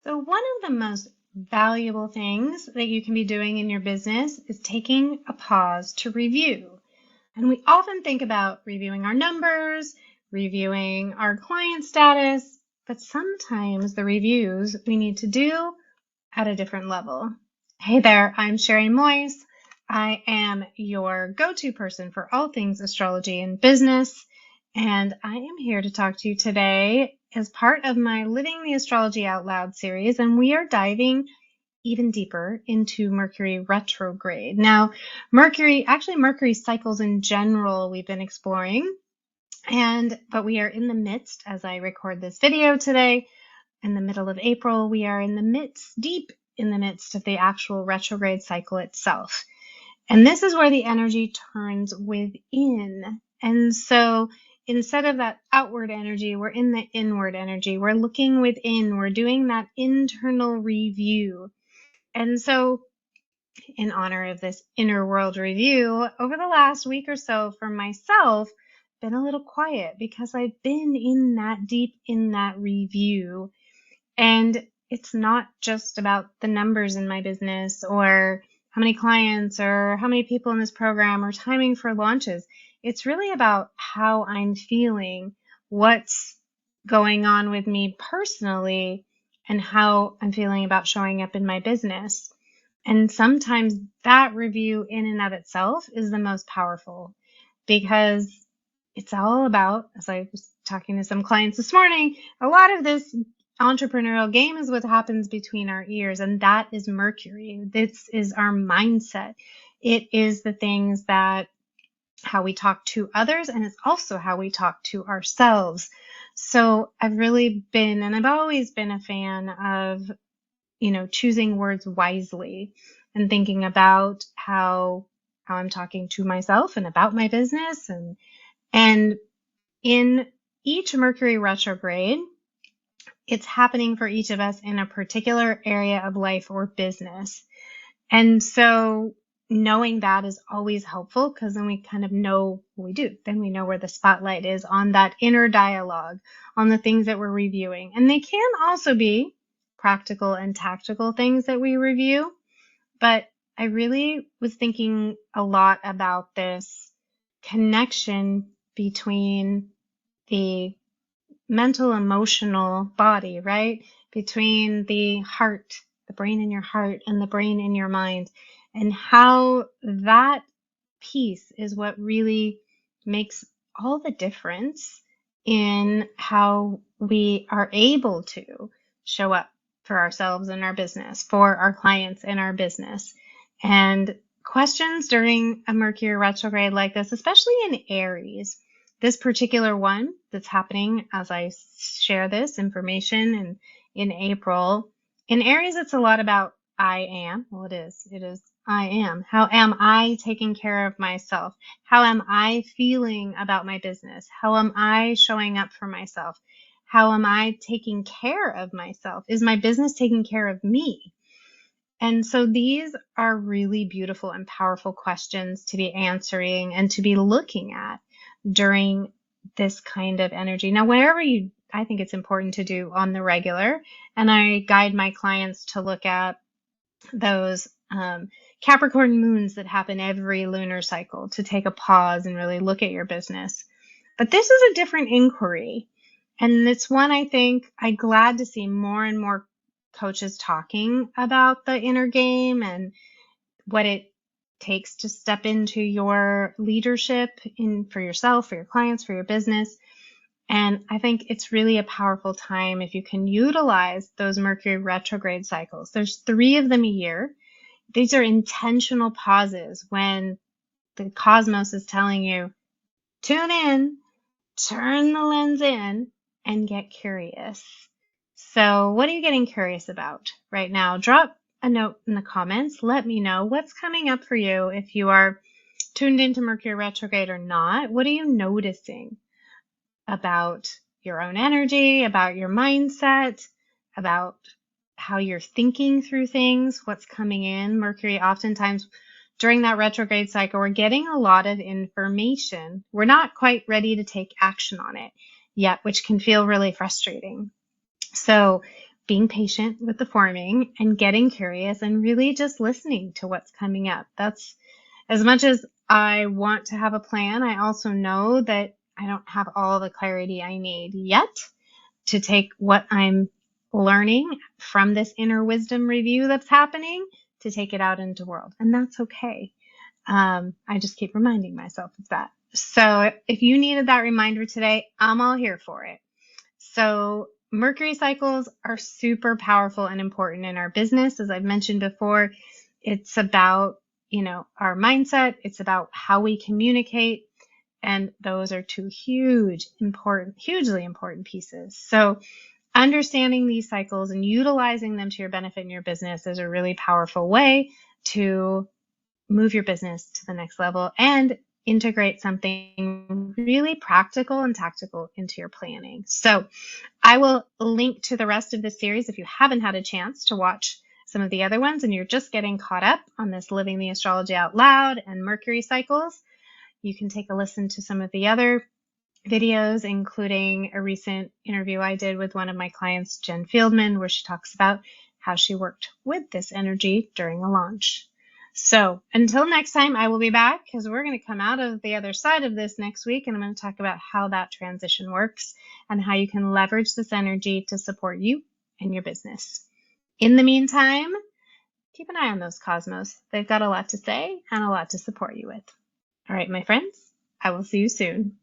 So one of the most valuable things that you can be doing in your business is taking a pause to review. And we often think about reviewing our numbers, reviewing our client status, but sometimes the reviews we need to do at a different level. Hey there, I'm Sheri Moyes. I am your go-to person for all things astrology and business, and I am here to talk to you today as part of my Living the Astrology Out Loud series, and we are diving even deeper into Mercury retrograde. Now, Mercury cycles in general we've been exploring, but we are in the midst, as I record this video today, in the middle of April, we are deep in the midst of the actual retrograde cycle itself. And this is where the energy turns within. And so instead of that outward energy, we're in the inward energy. We're looking within. We're doing that internal review. And so in honor of this inner world review, over the last week or so for myself, been a little quiet because I've been in that deep in that review. And it's not just about the numbers in my business or how many clients or how many people in this program or timing for launches. It's really about how I'm feeling, what's going on with me personally, and how I'm feeling about showing up in my business. And sometimes that review in and of itself is the most powerful because it's all about, as I was talking to some clients this morning, a lot of this entrepreneurial game is what happens between our ears, and that is Mercury. This is our mindset. It is the things that how we talk to others, and it's also how we talk to ourselves. So I've always been a fan of, choosing words wisely and thinking about how I'm talking to myself and about my business. And in each Mercury retrograde, it's happening for each of us in a particular area of life or business. And so knowing that is always helpful because then we kind of know what we do. Then we know where the spotlight is on that inner dialogue, on the things that we're reviewing. And they can also be practical and tactical things that we review. But I really was thinking a lot about this connection between the mental, emotional body, right? Between the heart, the brain in your heart and the brain in your mind, and how that piece is what really makes all the difference in how we are able to show up for ourselves and our business, for our clients in our business. And questions during a Mercury retrograde like this, especially in Aries, this particular one that's happening as I share this information in April. In Aries, it's a lot about I am. Well, it is. It is I am. How am I taking care of myself? How am I feeling about my business? How am I showing up for myself? How am I taking care of myself? Is my business taking care of me? And so these are really beautiful and powerful questions to be answering and to be looking at during this kind of energy. Now, I think it's important to do on the regular, and I guide my clients to look at those Capricorn moons that happen every lunar cycle, to take a pause and really look at your business. But this is a different inquiry. And it's one I think I'm glad to see more and more coaches talking about the inner game and what it takes to step into your leadership for yourself, for your clients, for your business. And I think it's really a powerful time if you can utilize those Mercury retrograde cycles. There's 3 of them a year. These are intentional pauses when the cosmos is telling you, tune in, turn the lens in, and get curious. So what are you getting curious about right now? Drop a note in the comments. Let me know what's coming up for you if you are tuned into Mercury retrograde or not. What are you noticing about your own energy, about your mindset, about how you're thinking through things, what's coming in? Mercury, oftentimes during that retrograde cycle, we're getting a lot of information. We're not quite ready to take action on it yet, which can feel really frustrating. So being patient with the forming and getting curious and really just listening to what's coming up. That's as much as I want to have a plan. I also know that I don't have all the clarity I need yet to take what I'm learning from this inner wisdom review that's happening to take it out into the world. And that's okay. I just keep reminding myself of that. So if you needed that reminder today, I'm all here for it. So Mercury cycles are super powerful and important in our business. As I've mentioned before, it's about, our mindset. It's about how we communicate. And those are two hugely important pieces. So understanding these cycles and utilizing them to your benefit in your business is a really powerful way to move your business to the next level and integrate something really practical and tactical into your planning. So I will link to the rest of this series if you haven't had a chance to watch some of the other ones and you're just getting caught up on this Living the Astrology Out Loud and Mercury cycles. You can take a listen to some of the other videos, including a recent interview I did with one of my clients, Jen Fieldman, where she talks about how she worked with this energy during a launch. So until next time, I will be back because we're going to come out of the other side of this next week, and I'm going to talk about how that transition works and how you can leverage this energy to support you and your business. In the meantime, keep an eye on those cosmos. They've got a lot to say and a lot to support you with. All right, my friends, I will see you soon.